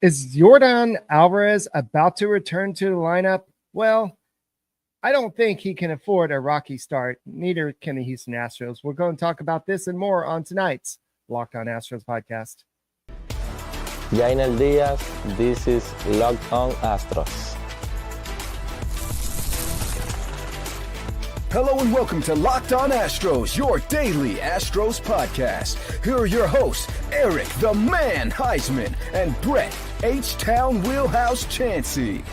Is Yordan Alvarez about to return to the lineup? Well, I don't think he can afford a rocky start. Neither can the Houston Astros. We're going to talk about this and more on tonight's Locked On Astros podcast. Jainel Diaz, this is Locked On Astros. Hello and welcome to Locked On Astros, your daily Astros podcast. Here are your hosts, Eric the Man Heisman and Brett H-Town Wheelhouse Chansey.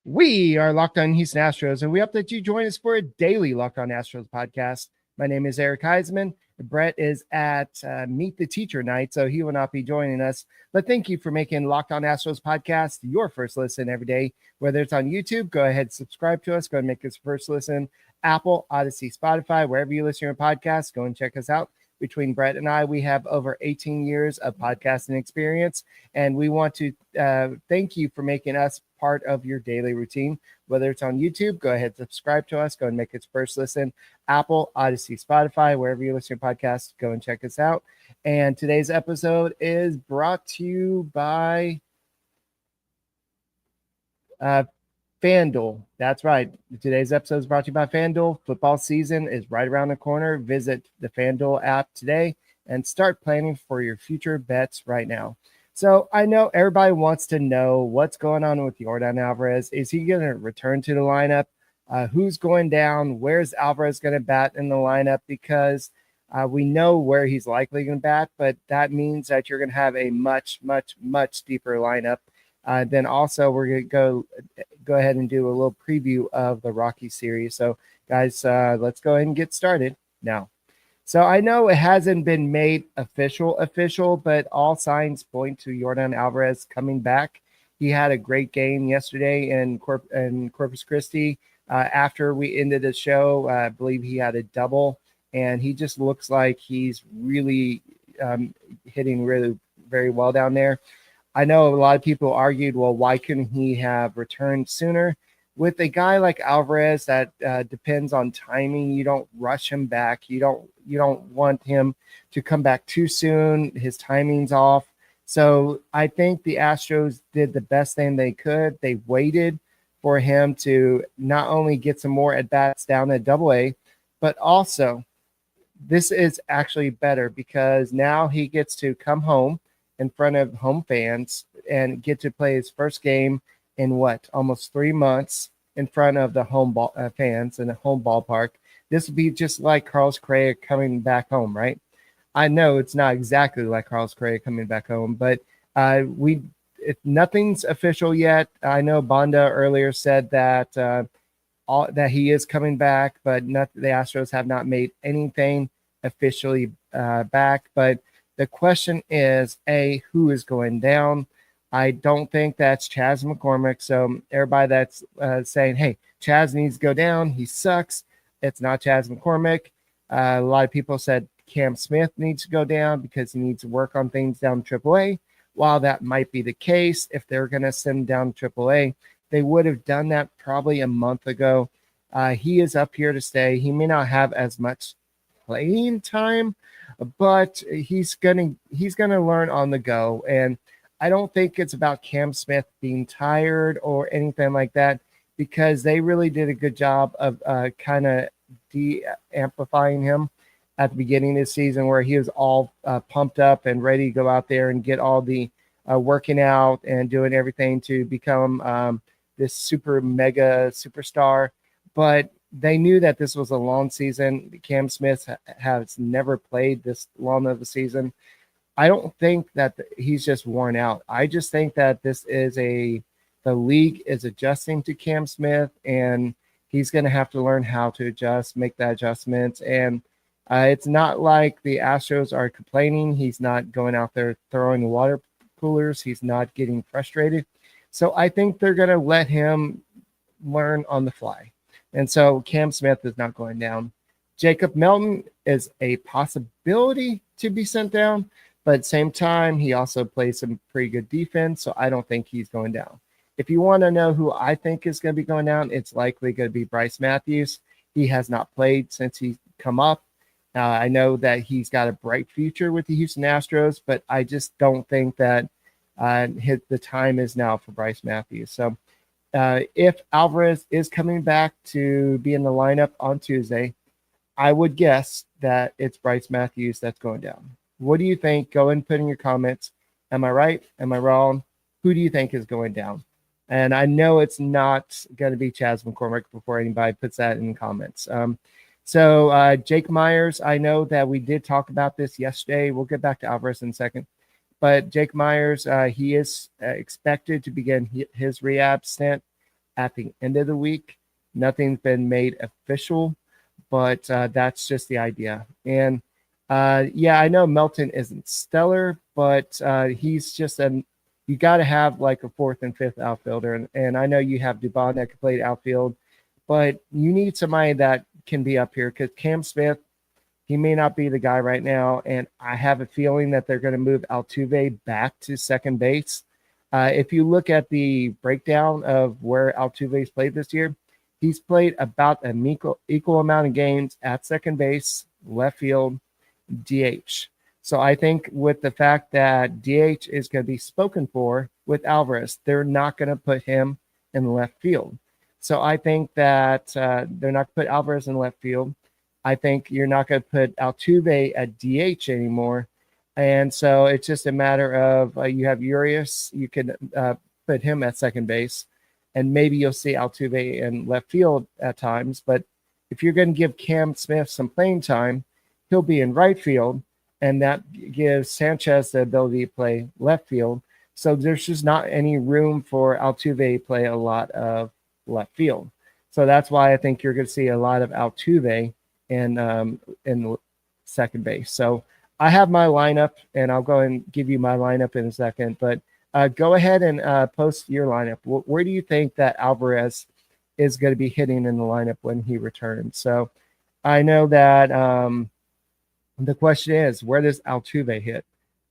We are Locked On Houston Astros, and we hope that you join us for a daily Locked On Astros podcast. My name is Eric Huysman. Brett is at Meet the Teacher night, so he will not be joining us. But thank you for making Locked On Astros podcast your first listen every day. Whether it's on YouTube, go ahead and subscribe to us. Go ahead and make us first listen. Apple, Odyssey, Spotify, wherever you listen to your podcast, go and check us out. Between Brett and I, we have over 18 years of podcasting experience, and we want to thank you for making us part of your daily routine. Whether it's on YouTube, go ahead and subscribe to us. Go and make it first listen. Apple, Odyssey, Spotify, wherever you listen to your podcast, go and check us out. And today's episode is brought to you by FanDuel. That's right. Today's episode is brought to you by FanDuel. Football season is right around the corner. Visit the FanDuel app today and start planning for your future bets right now. So I know everybody wants to know what's going on with Yordan Alvarez. Is he going to return to the lineup? Who's going down? Where's Alvarez going to bat in the lineup? Because we know where he's likely going to bat, but that means that you're going to have a much, much, much deeper lineup. Then also we're going to go ahead and do a little preview of the Rockies series. So guys, let's go ahead and get started now. So I know it hasn't been made official, but all signs point to Yordan Alvarez coming back. He had a great game yesterday in Corpus Christi. After we ended the show, I believe he had a double, and he just looks like he's really hitting really very well down there. I know a lot of people argued, well, why couldn't he have returned sooner? With a guy like Alvarez, that depends on timing. You don't rush him back. You don't want him to come back too soon. His timing's off. So I think the Astros did the best thing they could. They waited for him to not only get some more at-bats down at Double-A, but also this is actually better because now he gets to come home in front of home fans and get to play his first game in almost 3 months in front of the home fans in a home ballpark. This would be just like Carlos Correa coming back home, right? I know it's not exactly like Carlos Correa coming back home, but nothing's official yet. I know Bonda earlier said that that he is coming back, but the Astros have not made anything officially back. But the question is, who is going down? I don't think that's Chas McCormick. So everybody that's saying, hey, Chas needs to go down, he sucks, it's not Chas McCormick. A lot of people said Cam Smith needs to go down because he needs to work on things down to AAA. While that might be the case, if they're going to send him down to AAA, they would have done that probably a month ago. He is up here to stay. He may not have as much playing time, but he's gonna learn on the go. And I don't think it's about Cam Smith being tired or anything like that, because they really did a good job of kind of de-amplifying him at the beginning of the season, where he was all pumped up and ready to go out there and get all the working out and doing everything to become this super mega superstar. But they knew that this was a long season. Cam Smith has never played this long of a season. I don't think that he's just worn out. I just think that this is the league is adjusting to Cam Smith, and he's going to have to learn how to adjust, make that adjustment. And it's not like the Astros are complaining. He's not going out there throwing water coolers. He's not getting frustrated. So I think they're going to let him learn on the fly. And so Cam Smith is not going down. Jacob Melton is a possibility to be sent down, but at the same time, he also plays some pretty good defense, so I don't think he's going down. If you want to know who I think is going to be going down, it's likely going to be Brice Matthews. He has not played since he's come up. I know that he's got a bright future with the Houston Astros, but I just don't think that the time is now for Brice Matthews. So if Alvarez is coming back to be in the lineup on Tuesday, I would guess that it's Brice Matthews that's going down. What do you think? Go and put in your comments. Am I right? Am I wrong? Who do you think is going down? And I know it's not going to be Chas McCormick before anybody puts that in the comments. So Jake Myers, I know that we did talk about this yesterday. We'll get back to Alvarez in a second. But Jake Myers, he is expected to begin his rehab stint at the end of the week. Nothing's been made official, but that's just the idea. And yeah, I know Melton isn't stellar, but he's just you got to have like a fourth and fifth outfielder. And I know you have Dubon that can play outfield, but you need somebody that can be up here because Cam Smith, he may not be the guy right now. And I have a feeling that they're going to move Altuve back to second base. If you look at the breakdown of where Altuve's played this year, he's played about an equal amount of games at second base, left field, DH. So I think with the fact that DH is going to be spoken for with Alvarez, they're not going to put him in left field. So I think that they're not going to put Alvarez in left field. I think you're not going to put Altuve at DH anymore. And so it's just a matter of you have Urias, you can put him at second base, and maybe you'll see Altuve in left field at times. But if you're going to give Cam Smith some playing time, he'll be in right field, and that gives Sanchez the ability to play left field. So there's just not any room for Altuve to play a lot of left field. So that's why I think you're going to see a lot of Altuve in second base. So I have my lineup, and I'll go and give you my lineup in a second. But go ahead and post your lineup. Where do you think that Alvarez is going to be hitting in the lineup when he returns? So I know that the question is, where does Altuve hit?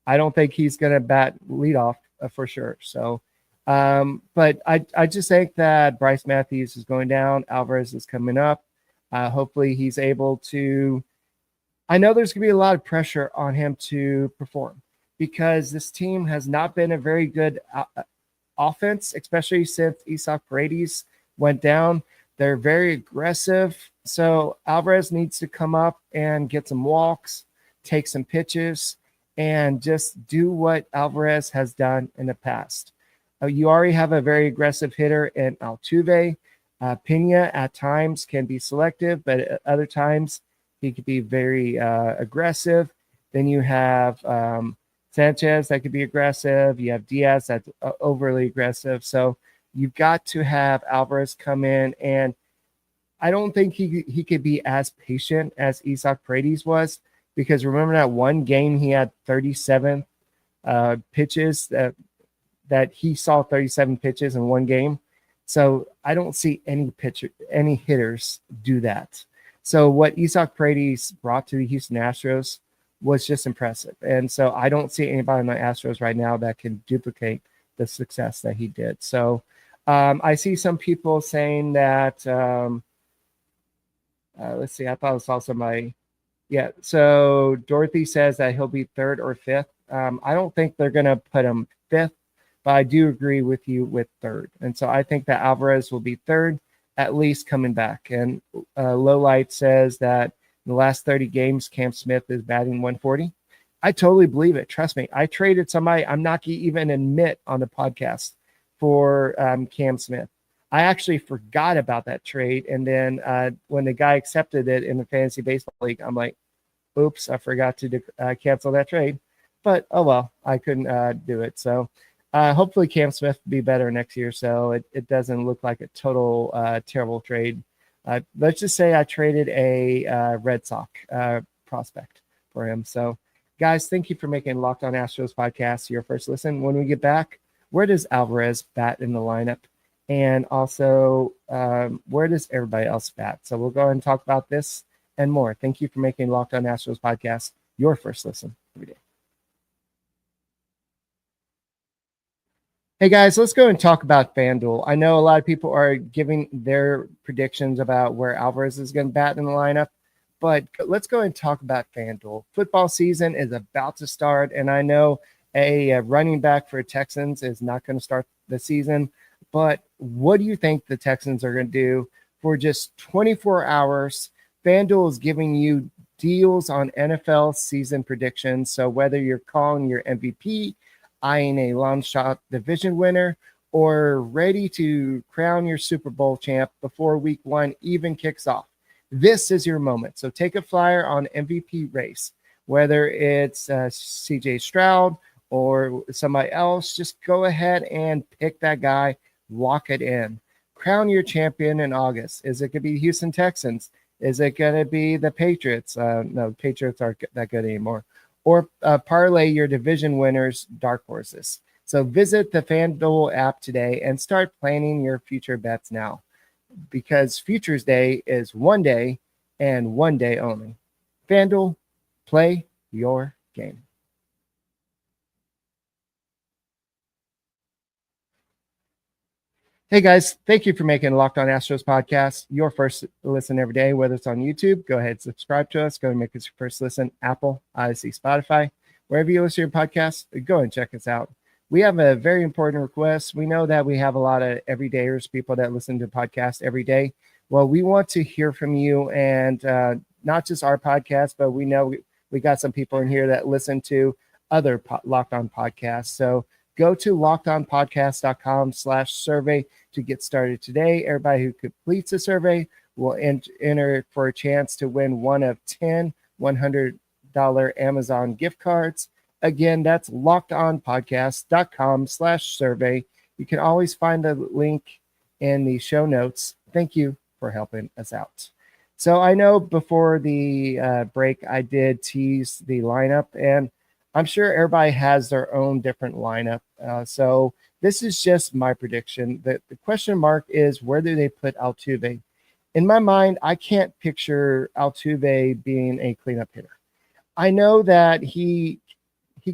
I don't think he's going to bat leadoff for sure. So, but I just think that Brice Matthews is going down. Alvarez is coming up. Hopefully he's able to. I know there's going to be a lot of pressure on him to perform because this team has not been a very good offense, especially since Isaac Paredes went down. They're very aggressive. So Alvarez needs to come up and get some walks, take some pitches, and just do what Alvarez has done in the past. You already have a very aggressive hitter in Altuve. Pena at times can be selective, but at other times he could be very aggressive. Then you have Sanchez that could be aggressive. You have Diaz that's overly aggressive. So you've got to have Alvarez come in, and I don't think he could be as patient as Isaac Paredes was, because remember that one game he had 37 pitches that he saw 37 pitches in one game. So I don't see any hitters do that. So what Isaac Paredes brought to the Houston Astros was just impressive. And so I don't see anybody in the Astros right now that can duplicate the success that he did. So I see some people saying that, let's see, I thought I saw somebody. Yeah, so Dorothy says that he'll be third or fifth. I don't think they're going to put him fifth, but I do agree with you with third. And so I think that Alvarez will be third, at least coming back. And Lowlight says that in the last 30 games, Cam Smith is batting 140. I totally believe it. Trust me. I traded somebody I'm not going to even admit on the podcast for Cam Smith. I actually forgot about that trade. And then when the guy accepted it in the fantasy baseball league, I'm like, oops, I forgot to cancel that trade. But, oh, well, I couldn't do it. So hopefully Cam Smith will be better next year, so it doesn't look like a total terrible trade. Let's just say I traded a Red Sox prospect for him. So, guys, thank you for making Locked On Astros podcast your first listen. When we get back, where does Alvarez bat in the lineup? And also, where does everybody else bat? So we'll go ahead and talk about this and more. Thank you for making Locked On Astros podcast your first listen every day. Hey guys, let's go and talk about FanDuel. I know a lot of people are giving their predictions about where Alvarez is going to bat in the lineup. But let's go and talk about FanDuel. Football season is about to start, and I know a running back for Texans is not going to start the season. But what do you think the Texans are going to do for just 24 hours? FanDuel is giving you deals on NFL season predictions. So whether you're calling your MVP, eyeing a long shot division winner, or ready to crown your Super Bowl champ before week 1 even kicks off, this is your moment. So take a flyer on MVP race, whether it's CJ Stroud or somebody else. Just go ahead and pick that guy, lock it in. Crown your champion in August. Is it going to be Houston Texans? Is it going to be the Patriots? No, Patriots aren't that good anymore. Or parlay your division winners, dark horses. So visit the FanDuel app today and start planning your future bets now, because Futures Day is one day and one day only. FanDuel, play your game. Hey guys, thank you for making Locked On Astros podcast your first listen every day, whether it's on YouTube. Go ahead and subscribe to us. Go and make us your first listen. Apple, Odyssey, Spotify, wherever you listen to your podcast, go and check us out. We have a very important request. We know that we have a lot of everydayers, people that listen to podcasts every day. Well, we want to hear from you, and not just our podcast, but we know we got some people in here that listen to other Locked On podcasts. So go to lockedonpodcast.com/survey to get started today. Everybody who completes the survey will enter for a chance to win one of 10 $100 Amazon gift cards. Again, that's lockedonpodcast.com/survey. You can always find the link in the show notes. Thank you for helping us out. So I know before the break, I did tease the lineup, and I'm sure everybody has their own different lineup. So this is just my prediction. The question mark is, where do they put Altuve? In my mind, I can't picture Altuve being a cleanup hitter. I know that he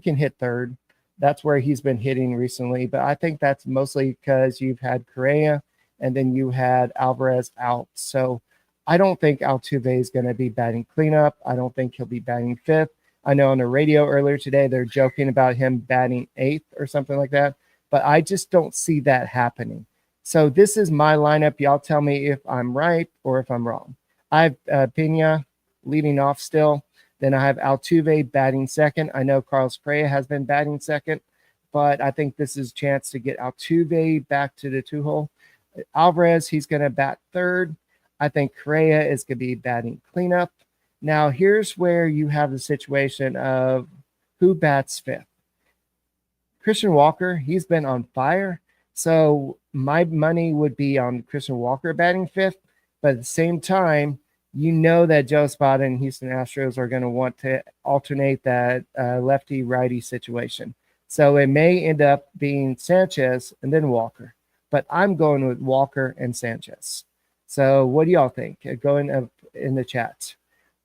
can hit third. That's where he's been hitting recently, but I think that's mostly because you've had Correa and then you had Alvarez out. So I don't think Altuve is going to be batting cleanup. I don't think he'll be batting fifth. I know on the radio earlier today, they're joking about him batting eighth or something like that, but I just don't see that happening. So this is my lineup. Y'all tell me if I'm right or if I'm wrong. I have Pena leading off still. Then I have Altuve batting second. I know Carlos Correa has been batting second, but I think this is a chance to get Altuve back to the two-hole. Alvarez, he's going to bat third. I think Correa is going to be batting cleanup. Now, here's where you have the situation of who bats fifth. Christian Walker, he's been on fire. So my money would be on Christian Walker batting fifth. But at the same time, you know that Joe Espada and Houston Astros are going to want to alternate that lefty-righty situation. So it may end up being Sanchez and then Walker. But I'm going with Walker and Sanchez. So what do y'all think? Go in the chat.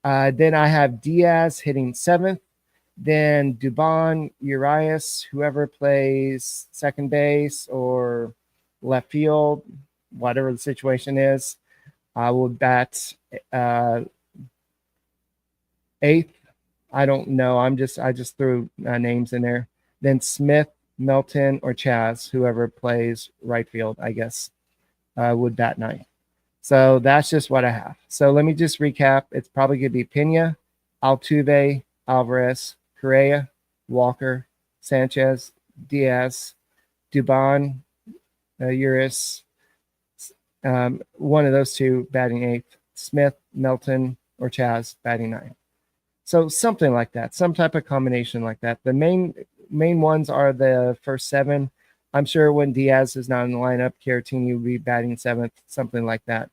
Then I have Diaz hitting seventh. Then Dubon, Urias, whoever plays second base or left field, whatever the situation is. I will bat eighth. I don't know. I just threw names in there. Then Smith, Melton, or Chaz, whoever plays right field, I guess, would bat ninth. So that's just what I have. So let me just recap. It's probably going to be Pena, Altuve, Alvarez, Correa, Walker, Sanchez, Diaz, Dubon, Urias. One of those two batting eighth, Smith, Melton, or Chaz batting ninth. So something like that, some type of combination like that. The main ones are the first seven. I'm sure when Diaz is not in the lineup, Caratini will be batting seventh, something like that.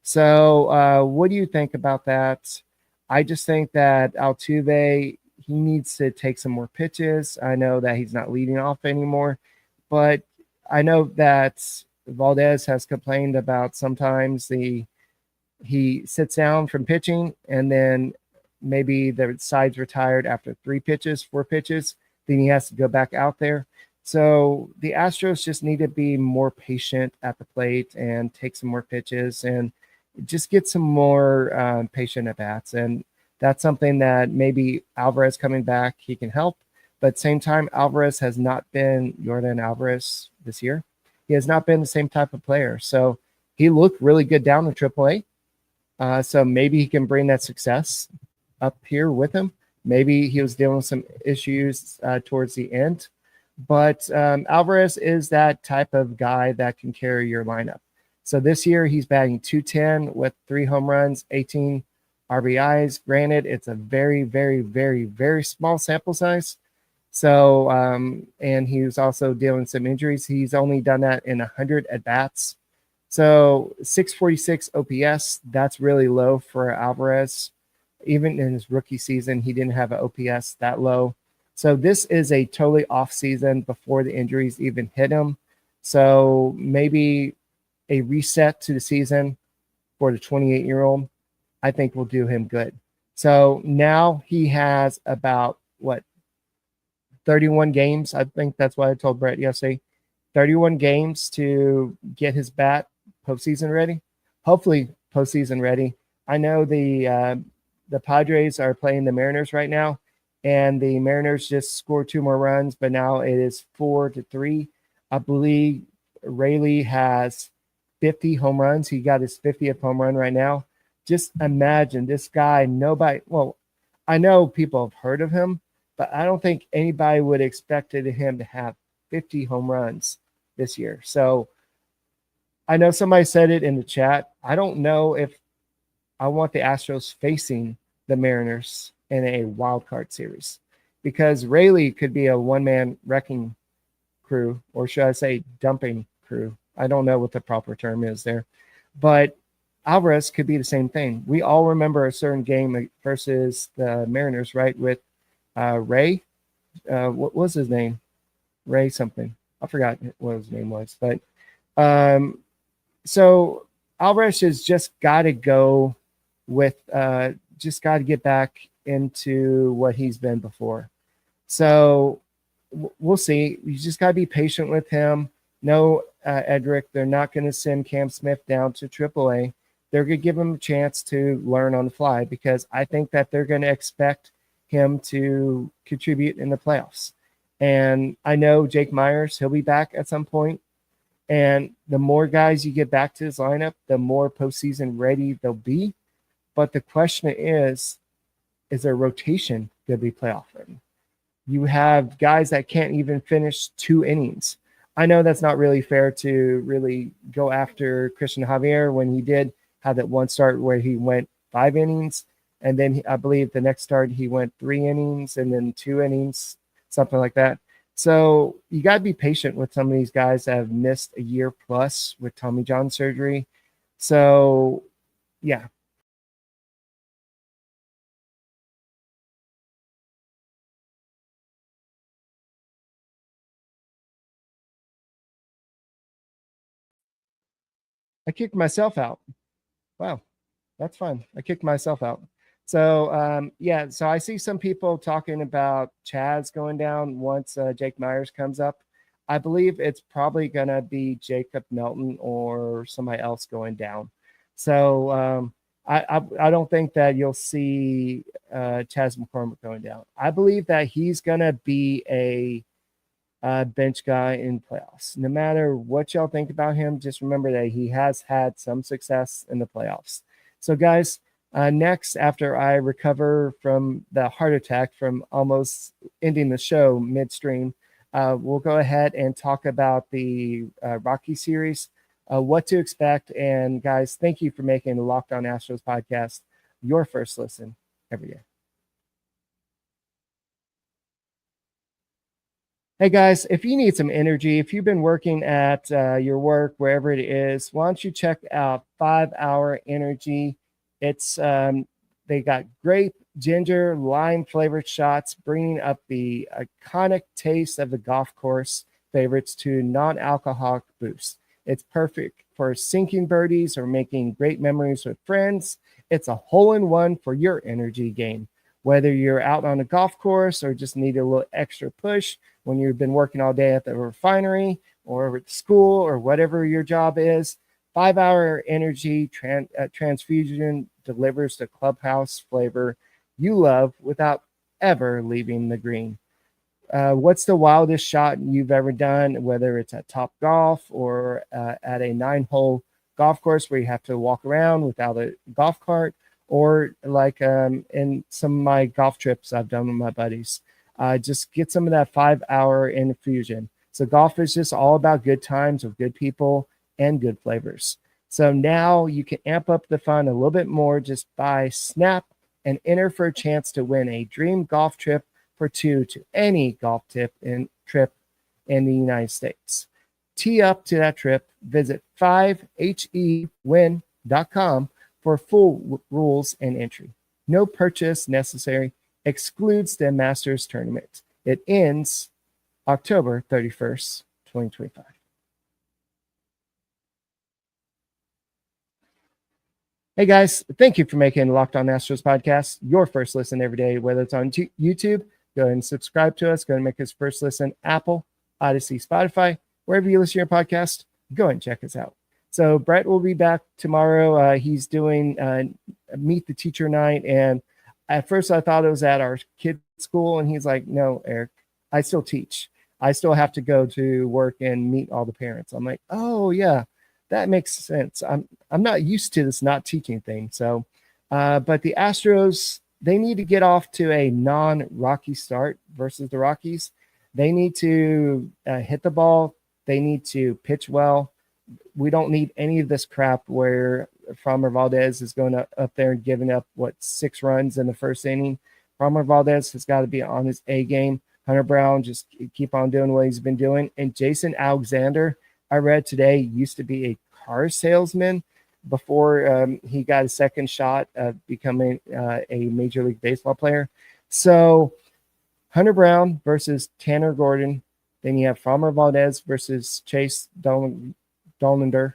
So what do you think about that? I just think that Altuve, he needs to take some more pitches. I know that he's not leading off anymore, but I know that Valdez has complained about sometimes he sits down from pitching and then maybe the side's retired after 4 pitches, then he has to go back out there. So the Astros just need to be more patient at the plate and take some more pitches. And just get some more patient at bats. And that's something that maybe Alvarez coming back, he can help. But at the same time, Alvarez has not been Yordan Alvarez this year. He has not been the same type of player. So he looked really good down in AAA. So maybe he can bring that success up here with him. Maybe he was dealing with some issues towards the end. But Alvarez is that type of guy that can carry your lineup. So this year he's batting .210 with 3 home runs, 18 RBIs. Granted, it's a very, very, very, very small sample size. So, and he was also dealing with some injuries. He's only done that in 100 at-bats. So 646 OPS, that's really low for Alvarez. Even in his rookie season, he didn't have an OPS that low. So this is a totally off season before the injuries even hit him. So maybe a reset to the season for the 28-year-old, I think will do him good. So now he has about, 31 games. I think that's what I told Brett yesterday. 31 games to get his bat postseason ready. Hopefully postseason ready. I know the Padres are playing the Mariners right now, and the Mariners just scored 2 more runs, but now it is 4-3. I believe Rayleigh has 50 home runs. He got his 50th home run right now. Just imagine this guy, I know people have heard of him, but I don't think anybody would expected him to have 50 home runs this year. So I know somebody said it in the chat. I don't know if I want the Astros facing the Mariners in a wild card series, because Rayleigh could be a one-man wrecking crew, or should I say dumping crew. I don't know what the proper term is there, but Alvarez could be the same thing. We all remember a certain game versus the Mariners, right? With Ray, what was his name? Ray something. I forgot what his name was, but so Alvarez has just got to go with, just got to get back into what he's been before. So we'll see. You just got to be patient with him. No, Edric, they're not going to send Cam Smith down to AAA. They're going to give him a chance to learn on the fly, because I think that they're going to expect him to contribute in the playoffs. And I know Jake Myers, he'll be back at some point. And the more guys you get back to his lineup, the more postseason ready they'll be. But the question is their rotation going to be playoff ready? You have guys that can't even finish 2 innings. I know that's not really fair to really go after Christian Javier when he did have that one start where he went 5 innings. And then I believe the next start he went 3 innings and then 2 innings, something like that. So you got to be patient with some of these guys that have missed a year plus with Tommy John surgery. So, yeah. I kicked myself out. Wow, that's fun. I kicked myself out. So, so I see some people talking about Chaz going down once Jake Myers comes up. I believe it's probably going to be Jacob Melton or somebody else going down. So I don't think that you'll see Chaz McCormick going down. I believe that he's going to be a bench guy in playoffs. No matter what y'all think about him, just remember that he has had some success in the playoffs. So, guys, next, after I recover from the heart attack from almost ending the show midstream, we'll go ahead and talk about the Rocky series, what to expect. And, guys, thank you for making the Locked On Astros podcast your first listen every day. Hey guys, if you need some energy, if you've been working at your work, wherever it is, why don't you check out 5 Hour Energy? It's they got grape, ginger, lime flavored shots, bringing up the iconic taste of the golf course favorites to non-alcoholic boost. It's perfect for sinking birdies or making great memories with friends. It's a hole-in-one for your energy game. Whether you're out on a golf course or just need a little extra push when you've been working all day at the refinery or at school or whatever your job is, 5-hour energy transfusion delivers the clubhouse flavor you love without ever leaving the green. What's the wildest shot you've ever done, whether it's at Top Golf or at a 9-hole golf course where you have to walk around without a golf cart, or like in some of my golf trips I've done with my buddies? Just get some of that 5-hour infusion. So golf is just all about good times with good people and good flavors. So now you can amp up the fun a little bit more just by Snap and enter for a chance to win a dream golf trip for 2 to any golf trip in the United States. Tee up to that trip. Visit 5hewin.com for full rules and entry. No purchase necessary. Excludes the Masters tournament. It ends October 31st, 2025. Hey guys, thank you for making Locked On Astros podcast your first listen every day, whether it's on YouTube. Go ahead and subscribe to us. Go ahead and make us first listen. Apple, Odyssey, Spotify, wherever you listen to your podcast, go ahead and check us out. So Brett will be back tomorrow. He's doing Meet the Teacher night. And at first I thought it was at our kid's school. And he's like, no, Eric, I still teach. I still have to go to work and meet all the parents. I'm like, oh yeah, that makes sense. I'm not used to this not teaching thing. So, but the Astros, they need to get off to a non-Rocky start versus the Rockies. They need to hit the ball. They need to pitch well. We don't need any of this crap where Framber Valdez is going up there and giving up, 6 runs in the first inning. Framber Valdez has got to be on his A game. Hunter Brown, just keep on doing what he's been doing. And Jason Alexander, I read today, used to be a car salesman before he got a second shot of becoming a Major League Baseball player. So Hunter Brown versus Tanner Gordon. Then you have Framber Valdez versus Chase Dollander.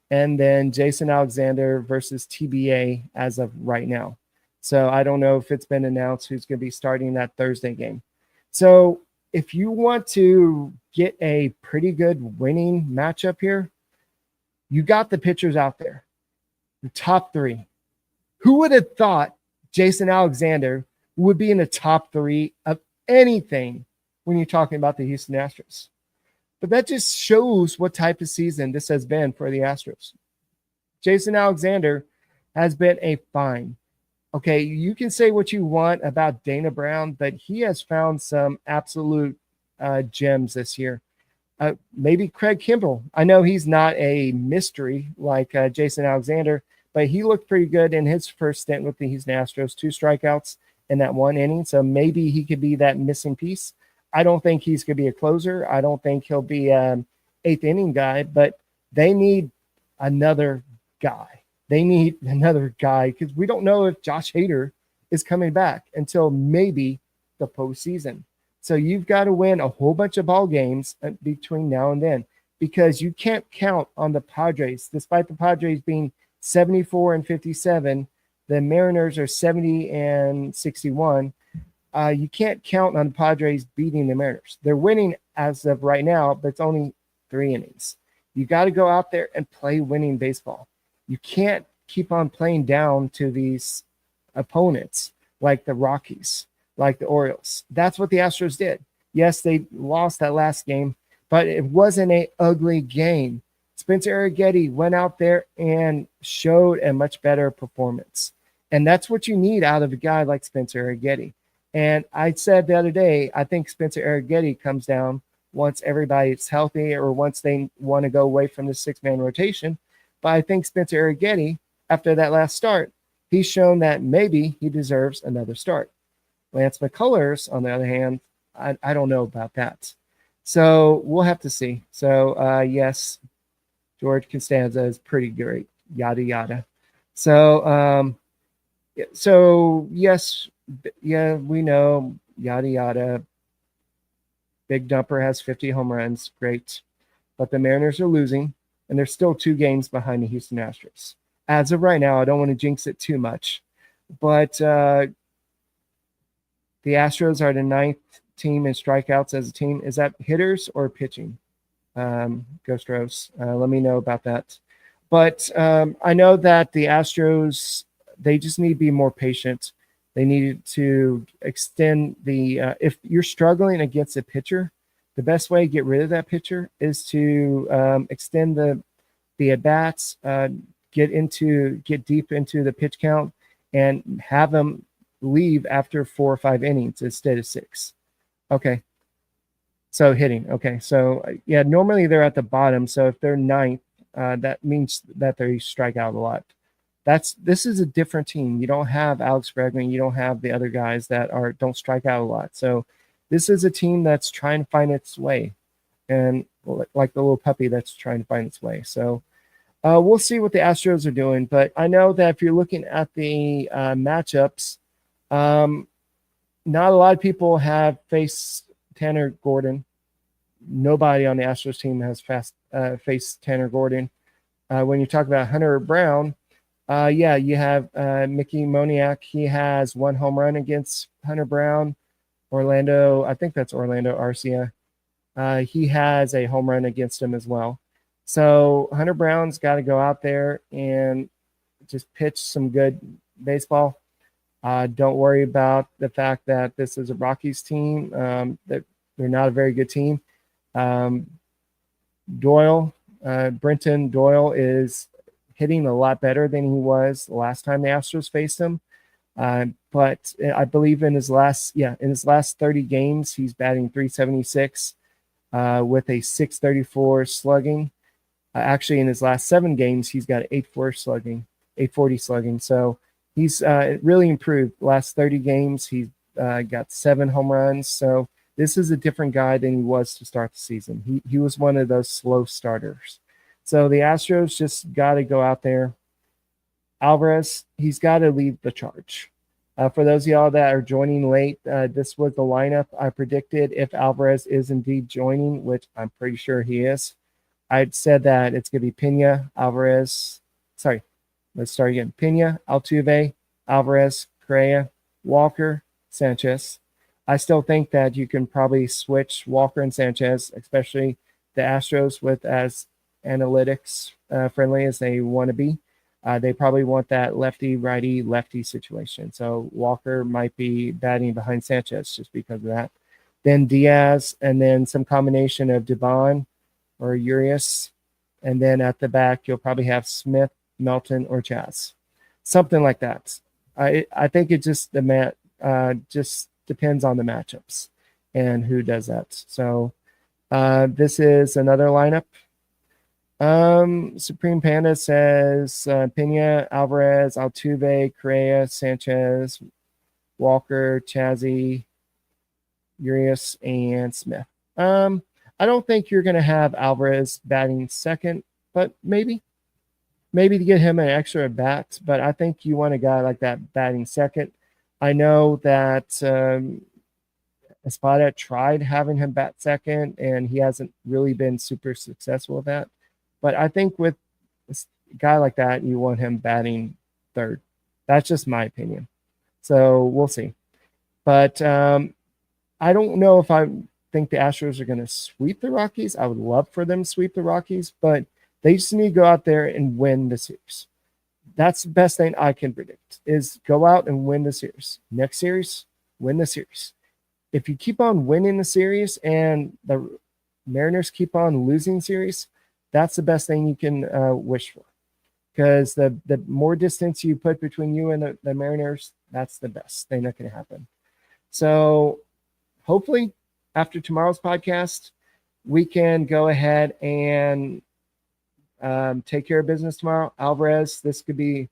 And then Jason Alexander versus TBA as of right now. So I don't know if it's been announced who's going to be starting that Thursday game. So if you want to get a pretty good winning matchup here, you got the pitchers out there. The top 3. Who would have thought Jason Alexander would be in the top 3 of anything when you're talking about the Houston Astros? But that just shows what type of season this has been for the Astros. Jason Alexander has been a find. Okay, you can say what you want about Dana Brown, but he has found some absolute gems this year. Maybe Craig Kimbrell. I know he's not a mystery like Jason Alexander, but he looked pretty good in his first stint with the Houston Astros. 2 strikeouts in that 1 inning. So maybe he could be that missing piece. I don't think he's going to be a closer. I don't think he'll be an 8th inning guy, but they need another guy. They need another guy because we don't know if Josh Hader is coming back until maybe the postseason. So you've got to win a whole bunch of ball games between now and then, because you can't count on the Padres. Despite the Padres being 74-57, the Mariners are 70-61. You can't count on the Padres beating the Mariners. They're winning as of right now, but it's only 3 innings. You got to go out there and play winning baseball. You can't keep on playing down to these opponents like the Rockies, like the Orioles. That's what the Astros did. Yes, they lost that last game, but it wasn't an ugly game. Spencer Arrighetti went out there and showed a much better performance. And that's what you need out of a guy like Spencer Arrighetti. And I said the other day, I think Spencer Arrighetti comes down once everybody's healthy or once they want to go away from the 6-man rotation. But I think Spencer Arrighetti, after that last start, he's shown that maybe he deserves another start. Lance McCullers, on the other hand, I don't know about that. So we'll have to see. So, yes, George Costanza is pretty great, yada, yada. So, yes, yeah, we know, yada, yada. Big Dumper has 50 home runs, great. But the Mariners are losing, and they're still 2 games behind the Houston Astros. As of right now, I don't want to jinx it too much, but the Astros are the 9th team in strikeouts as a team. Is that hitters or pitching? Ghost Rose, let me know about that. But I know that the Astros, they just need to be more patient. They need to extend the if you're struggling against a pitcher, the best way to get rid of that pitcher is to extend the at bats, get deep into the pitch count, and have them leave after 4 or 5 innings instead of 6. Okay. So hitting. Okay. So yeah, normally they're at the bottom. So if they're ninth, that means that they strike out a lot. This is a different team. You don't have Alex Bregman. You don't have the other guys that don't strike out a lot. So this is a team that's trying to find its way, and like the little puppy that's trying to find its way. So we'll see what the Astros are doing. But I know that if you're looking at the matchups, not a lot of people have faced Tanner Gordon. Nobody on the Astros team has faced Tanner Gordon. When you talk about Hunter Brown, yeah, you have Mickey Moniak. He has 1 home run against Hunter Brown. I think that's Orlando Arcia. He has a home run against him as well. So Hunter Brown's got to go out there and just pitch some good baseball. Don't worry about the fact that this is a Rockies team, that they're not a very good team. Brenton Doyle is hitting a lot better than he was the last time the Astros faced him. But I believe in his last 30 games, he's batting .376 with a .634 slugging. Actually, in his last 7 games, he's got an .840 slugging. So he's really improved. Last 30 games, he's got 7 home runs. So this is a different guy than he was to start the season. He was one of those slow starters. So the Astros just got to go out there. Alvarez, he's got to lead the charge. For those of y'all that are joining late, this was the lineup I predicted if Alvarez is indeed joining, which I'm pretty sure he is. I'd said that it's going to be Pena, Alvarez. Sorry, let's start again. Pena, Altuve, Alvarez, Correa, Walker, Sanchez. I still think that you can probably switch Walker and Sanchez, especially the Astros, with as analytics friendly as they want to be. They probably want that lefty, lefty situation. So Walker might be batting behind Sanchez just because of that. Then Diaz, and then some combination of Devon or Urias. And then at the back, you'll probably have Smith, Melton, or Chaz. Something like that. I think it just depends on the matchups and who does that. So this is another lineup. Supreme Panda says Pena, Alvarez, Altuve, Correa, Sanchez, Walker, Chazzy, Urias, and Smith. I don't think you're going to have Alvarez batting second, but maybe to get him an extra at bat. But I think you want a guy like that batting second. I know that Espada tried having him bat second, and he hasn't really been super successful with that. But I think with a guy like that, you want him batting third. That's just my opinion. So we'll see. But I don't know if I think the Astros are going to sweep the Rockies. I would love for them to sweep the Rockies, but they just need to go out there and win the series. That's the best thing I can predict, is go out and win the series. Next series, win the series. If you keep on winning the series and the Mariners keep on losing series, that's the best thing you can wish for. Because the more distance you put between you and the Mariners, that's the best thing that can happen. So hopefully after tomorrow's podcast, we can go ahead and take care of business tomorrow. Alvarez, this could be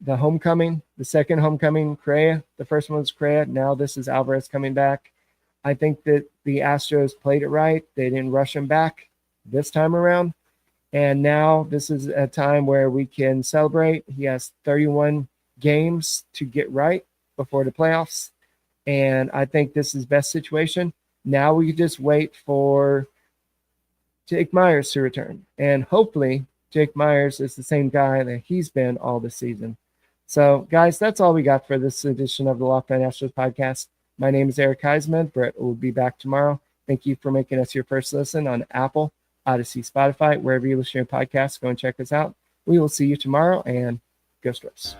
the homecoming, the second homecoming. Correa, the first one was Correa. Now this is Alvarez coming back. I think that the Astros played it right. They didn't rush him back this time around. And now this is a time where we can celebrate. He has 31 games to get right before the playoffs. And I think this is best situation. Now we can just wait for Jake Myers to return. And hopefully Jake Myers is the same guy that he's been all this season. So, guys, that's all we got for this edition of the Locked On Astros podcast. My name is Eric Huysman. Brett will be back tomorrow. Thank you for making us your first listen on Apple, Odyssey, Spotify, wherever you listen to your podcasts. Go and check us out. We will see you tomorrow, and go Astros.